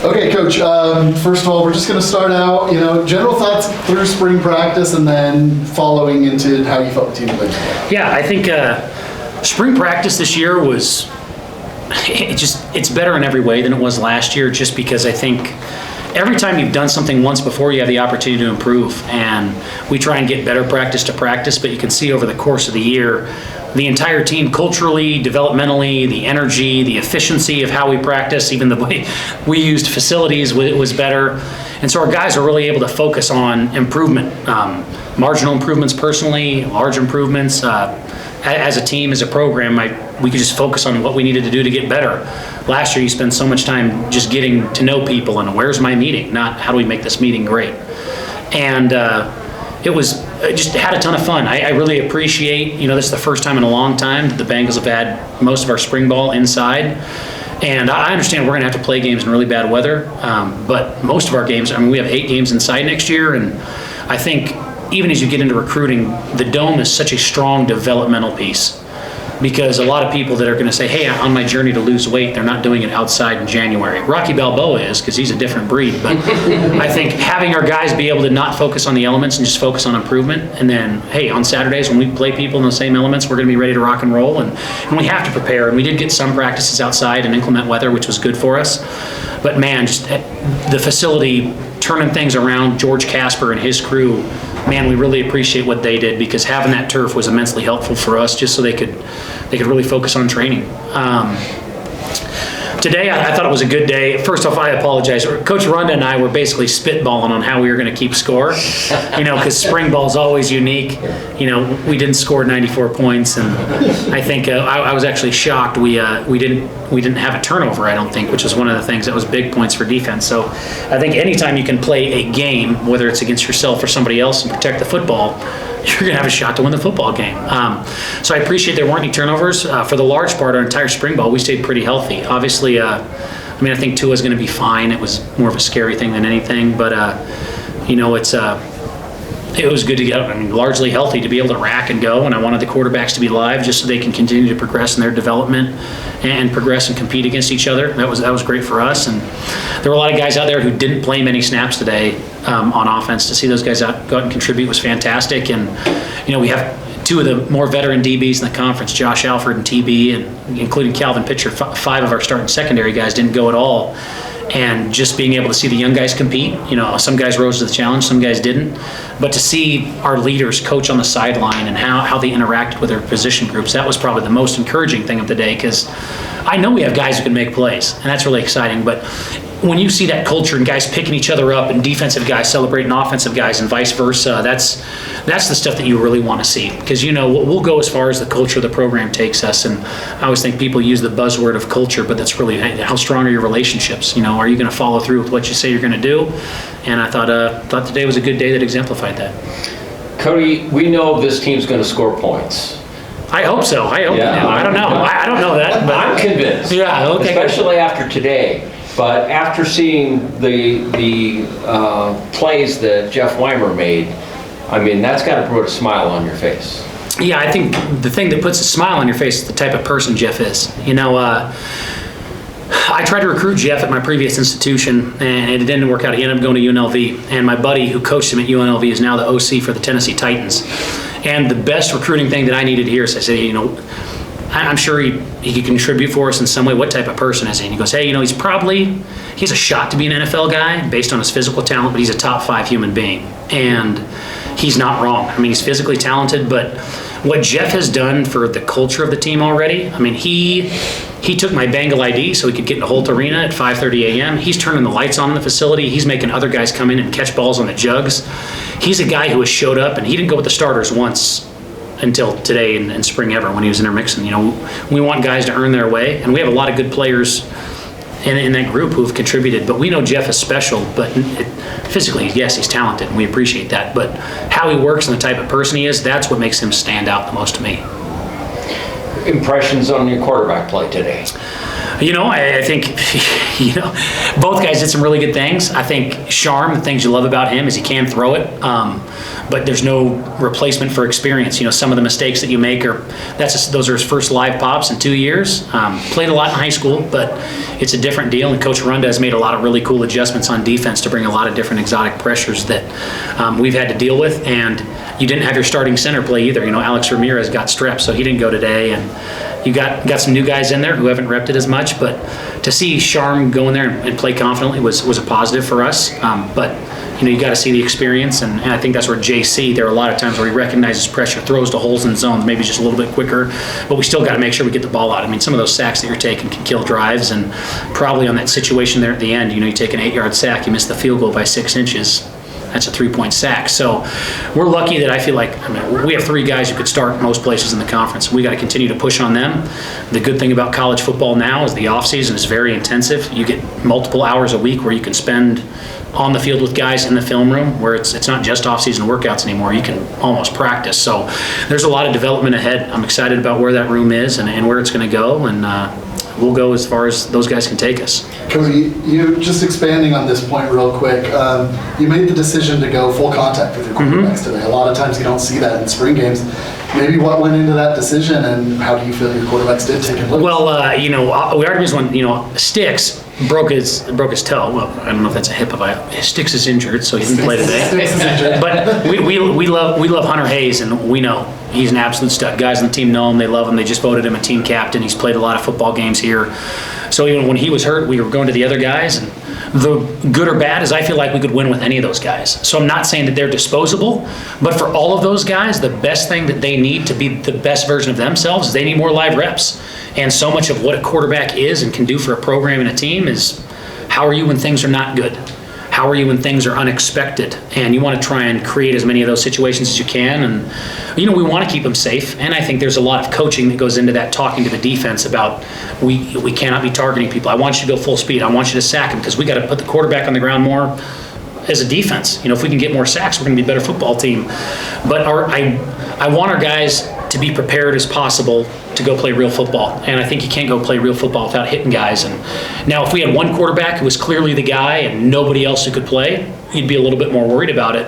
Okay, Coach, first of all, we're just going to start out, general thoughts through spring practice and then following into how you felt the team played. Yeah, I think spring practice this year was, it's better in every way than it was last year, just because I think every time you've done something once before, you have the opportunity to improve. And we try and get better practice to practice, but you can see over the course of the year, the entire team, culturally, developmentally, the energy, the efficiency of how we practice, even the way we used facilities was better. And so our guys are really able to focus on improvement, marginal improvements personally, large improvements. As a team, as a program, we could just focus on what we needed to do to get better. Last year, you spent so much time just getting to know people and where's my meeting, not how do we make this meeting great. And it was just had a ton of fun. I really appreciate, this is the first time in a long time that the Bengals have had most of our spring ball inside. And I understand we're going to have to play games in really bad weather, but most of our games, we have 8 games inside next year, and I think even as you get into recruiting, the Dome is such a strong developmental piece, because a lot of people that are going to say, hey, on my journey to lose weight, they're not doing it outside in January. Rocky Balboa is, because he's a different breed, but I think having our guys be able to not focus on the elements and just focus on improvement, and then, hey, on Saturdays when we play people in the same elements, we're going to be ready to rock and roll, and we have to prepare. And we did get some practices outside in inclement weather, which was good for us. But man, just the facility, turning things around, George Casper and his crew, man, we really appreciate what they did, because having that turf was immensely helpful for us, just so they could really focus on training. Today, I thought it was a good day. First off, I apologize. Coach Runda and I were basically spitballing on how we were going to keep score, because spring ball is always unique. We didn't score 94 points, and I think I was actually shocked. We didn't have a turnover, I don't think, which was one of the things that was big points for defense. So I think anytime you can play a game, whether it's against yourself or somebody else, and protect the football, you're going to have a shot to win the football game. So I appreciate there weren't any turnovers. For the large part, our entire spring ball, we stayed pretty healthy. Obviously, I think Tua's going to be fine. It was more of a scary thing than anything, but it was good to get largely healthy, to be able to rack and go, and I wanted the quarterbacks to be live just so they can continue to progress in their development and progress and compete against each other. That was great for us, and there were a lot of guys out there who didn't play many snaps today on offense. To see those guys go out and contribute was fantastic. And we have 2 of the more veteran DBs in the conference, Josh Alford and TB, and including Calvin Pitcher. 5 of our starting secondary guys didn't go at all. And just being able to see the young guys compete, some guys rose to the challenge, some guys didn't. But to see our leaders coach on the sideline and how they interacted with their position groups, that was probably the most encouraging thing of the day, because I know we have guys who can make plays, and that's really exciting. But when you see that culture and guys picking each other up, and defensive guys celebrating offensive guys and vice versa, that's the stuff that you really want to see, because we'll go as far as the culture of the program takes us. And I always think people use the buzzword of culture, but that's really how strong are your relationships. Are you going to follow through with what you say you're going to do? And I thought today was a good day that exemplified that. Cody, we know this team's going to score points. I hope so. I don't know. I don't know that, but I'm convinced. Yeah. Okay. Especially after today. But after seeing the plays that Jeff Weimer made, that's got to put a smile on your face. Yeah, I think the thing that puts a smile on your face is the type of person Jeff is. I tried to recruit Jeff at my previous institution, and it didn't work out. He ended up going to UNLV, and my buddy who coached him at UNLV is now the OC for the Tennessee Titans. And the best recruiting thing that I needed here is I said, I'm sure he could contribute for us in some way. What type of person is he? And he goes, hey, he has a shot to be an NFL guy based on his physical talent, but he's a top 5 human being. And he's not wrong. He's physically talented, but what Jeff has done for the culture of the team already, he took my Bengal ID so he could get into Holt Arena at 5:30 a.m. He's turning the lights on in the facility. He's making other guys come in and catch balls on the jugs. He's a guy who has showed up, and he didn't go with the starters once until today in spring ever when he was intermixing. We want guys to earn their way, and we have a lot of good players in that group who have contributed. But we know Jeff is special, but physically, yes, he's talented, and we appreciate that. But how he works and the type of person he is, that's what makes him stand out the most to me. Impressions on your quarterback play today? I think, both guys did some really good things. I think Sharm, the things you love about him is he can throw it, but there's no replacement for experience. Some of the mistakes that you make those are his first live pops in 2 years. Played a lot in high school, but it's a different deal. And Coach Arunda has made a lot of really cool adjustments on defense to bring a lot of different exotic pressures that we've had to deal with. And you didn't have your starting center play either. Alex Ramirez got strep, so he didn't go today. And you got some new guys in there who haven't repped it as much, but to see Sharm go in there and play confidently was a positive for us. But you got to see the experience, and I think that's where JC, there are a lot of times where he recognizes pressure, throws to holes in zones, maybe just a little bit quicker, but we still got to make sure we get the ball out. Some of those sacks that you're taking can kill drives, and probably on that situation there at the end, you take an 8-yard sack, you miss the field goal by 6 inches. That's a 3-point sack. So we're lucky that I feel like, we have 3 guys who could start most places in the conference. We got to continue to push on them. The good thing about college football now is the offseason is very intensive. You get multiple hours a week where you can spend on the field with guys in the film room, where it's not just off-season workouts anymore. You can almost practice. So there's a lot of development ahead. I'm excited about where that room is and where it's going to go, and we'll go as far as those guys can take us. Cody, you just expanding on this point real quick, you made the decision to go full contact with your quarterbacks today. A lot of times you don't see that in spring games. Maybe what went into that decision, and how do you feel your quarterbacks did take it? Well, we already just went, Sticks broke his toe. Well, I don't know if that's a hip of Sticks is injured, so he didn't play today. Sticks is injured. But we love Hunter Hayes, and we know he's an absolute stud. Guys on the team know him, they love him. They just voted him a team captain. He's played a lot of football games here. So even when he was hurt, we were going to the other guys, and the good or bad is I feel like we could win with any of those guys. So I'm not saying that they're disposable, but for all of those guys, the best thing that they need to be the best version of themselves is they need more live reps. And so much of what a quarterback is and can do for a program and a team is, how are you when things are not good? How are you when things are unexpected? And you want to try and create as many of those situations as you can. And, we want to keep them safe. And I think there's a lot of coaching that goes into that, talking to the defense about we cannot be targeting people. I want you to go full speed. I want you to sack them, because we got to put the quarterback on the ground more as a defense. If we can get more sacks, we're going to be a better football team. But I want our guys to be prepared as possible to go play real football. And I think you can't go play real football without hitting guys. And now if we had one quarterback who was clearly the guy and nobody else who could play, you'd be a little bit more worried about it.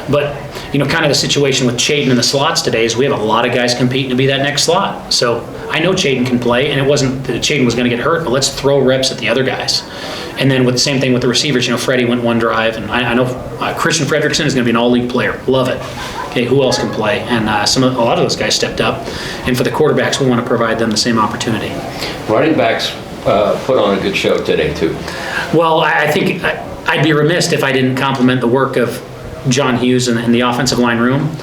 But, kind of the situation with Chaden in the slots today is we have a lot of guys competing to be that next slot. So I know Chaden can play, and it wasn't that Chaden was going to get hurt, but let's throw reps at the other guys. And then with the same thing with the receivers, Freddie went one drive, and I know Christian Fredrickson is going to be an all-league player. Love it. Okay, who else can play? And a lot of those guys stepped up. And for the quarterbacks, we want to provide them the same opportunity. Running backs put on a good show today, too. Well, I think I'd be remiss if I didn't compliment the work of John Hughes in the offensive line room.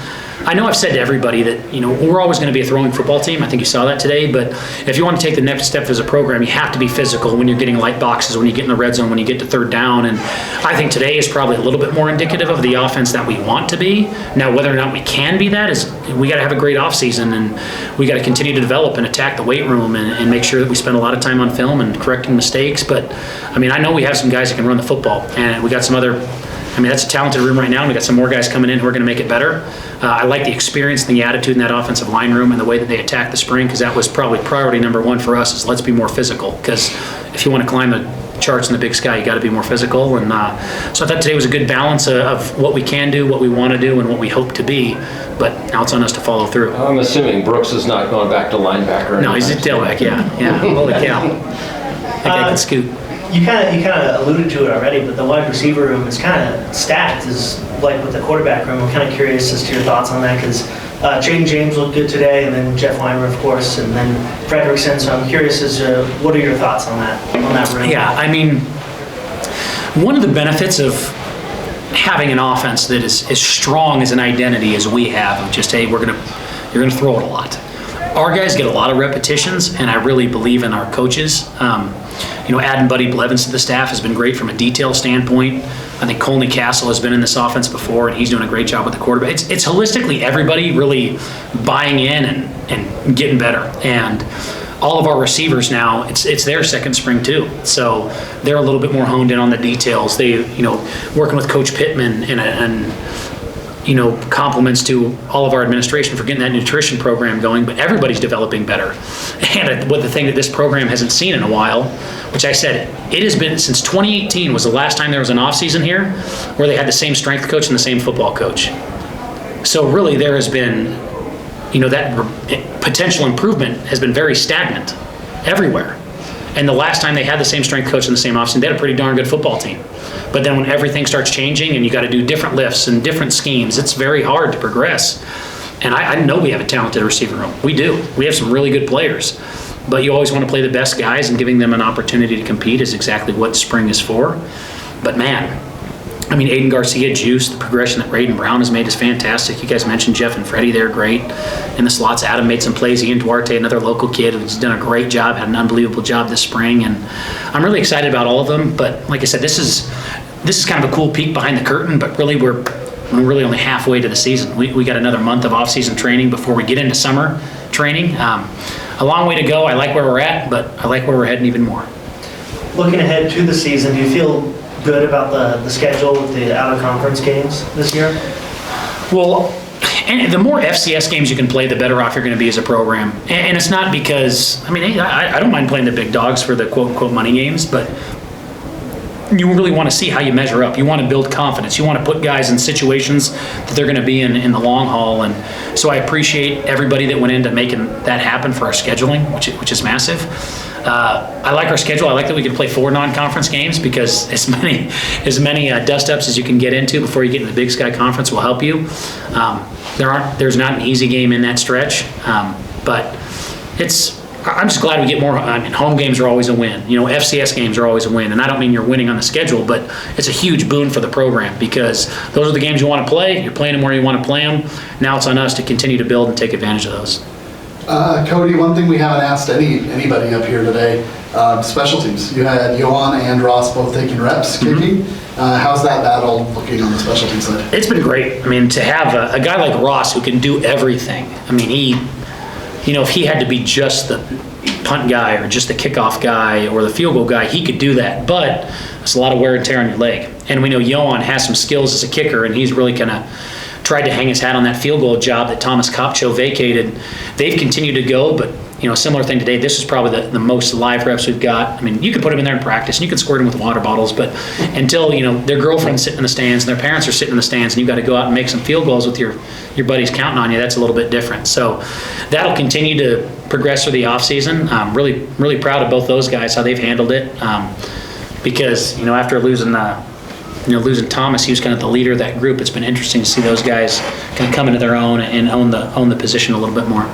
I know I've said to everybody that, we're always going to be a throwing football team. I think you saw that today. But if you want to take the next step as a program, you have to be physical when you're getting light boxes, when you get in the red zone, when you get to third down. And I think today is probably a little bit more indicative of the offense that we want to be. Now, whether or not we can be that is, we got to have a great offseason, and we got to continue to develop and attack the weight room and make sure that we spend a lot of time on film and correcting mistakes. But, I know we have some guys that can run the football, and we got some other that's a talented room right now, and we got some more guys coming in who are going to make it better. I like the experience and the attitude in that offensive line room and the way that they attack the spring, because that was probably priority number one for us, is let's be more physical. Because if you want to climb the charts in the big sky, you got to be more physical. And so I thought today was a good balance of what we can do, what we want to do, and what we hope to be. But now it's on us to follow through. I'm assuming Brooks is not going back to linebacker. No, he's a tailback. Yeah. Holy cow! I think I can scoot. You kind of alluded to it already, but the wide receiver room is kind of stacked, is like with the quarterback room. I'm kind of curious as to your thoughts on that, because Jaden James looked good today, and then Jeff Weimer, of course, and then Fredrickson. So I'm curious as to what are your thoughts on that room? Yeah, one of the benefits of having an offense that is as strong as an identity as we have, of just, hey, you're gonna throw it a lot. Our guys get a lot of repetitions, and I really believe in our coaches. Adding Buddy Blevins to the staff has been great from a detail standpoint. I think Colney Castle has been in this offense before, and he's doing a great job with the quarterback. It's holistically everybody really buying in and getting better. And all of our receivers now, it's their second spring too. So they're a little bit more honed in on the details. They, working with Coach Pittman and compliments to all of our administration for getting that nutrition program going, but everybody's developing better. And what the thing that this program hasn't seen in a while, which I said, it has been since 2018 was the last time there was an off season here where they had the same strength coach and the same football coach. So really there has been, that potential improvement has been very stagnant everywhere. And the last time they had the same strength coach and the same offseason, they had a pretty darn good football team. But then when everything starts changing and you got to do different lifts and different schemes, it's very hard to progress. And I know we have a talented receiver room. We do. We have some really good players. But you always want to play the best guys, and giving them an opportunity to compete is exactly what spring is for. But man, Aiden Garcia, Juice, the progression that Raiden Brown has made is fantastic. You guys mentioned Jeff and Freddie, they're great. In the slots, Adam made some plays. Ian Duarte, another local kid who's done a great job, had an unbelievable job this spring. And I'm really excited about all of them. But like I said, this is kind of a cool peek behind the curtain, but really we're only halfway to the season. We got another month of off-season training before we get into summer training. A long way to go. I like where we're at, but I like where we're heading even more. Looking ahead to the season, do you feel good about the schedule with the out-of-conference games this year? Well, and the more FCS games you can play, the better off you're going to be as a program. And it's not because, I don't mind playing the big dogs for the quote-unquote money games, but you really want to see how you measure up. You want to build confidence. You want to put guys in situations that they're going to be in the long haul. And so I appreciate everybody that went into making that happen for our scheduling, which is massive. I like our schedule. I like that we can play 4 non-conference games, because as many dust-ups as you can get into before you get into the Big Sky Conference will help you. There's not an easy game in that stretch, but I'm just glad we get more. Home games are always a win. FCS games are always a win. And I don't mean you're winning on the schedule, but it's a huge boon for the program, because those are the games you want to play. You're playing them where you want to play them. Now it's on us to continue to build and take advantage of those. Cody, one thing we haven't asked anybody up here today, special teams. You had Johan and Ross both taking reps kicking. How's that battle looking on the special team side? It's been great. To have a guy like Ross who can do everything. If he had to be just the punt guy or just the kickoff guy or the field goal guy, he could do that. But it's a lot of wear and tear on your leg. And we know Johan has some skills as a kicker, and he's really kind of tried to hang his hat on that field goal job that Thomas Kopcho vacated. They've continued to go, but similar thing today. This is probably the most live reps we've got. You could put them in there in practice and you could squirt them with water bottles, but until their girlfriend's sitting in the stands and their parents are sitting in the stands and you've got to go out and make some field goals with your buddies counting on you, that's a little bit different. So that'll continue to progress through the off season. I'm really, really proud of both those guys, how they've handled it, because after losing Thomas, he was kind of the leader of that group. It's been interesting to see those guys kind of come into their own and own the position a little bit more.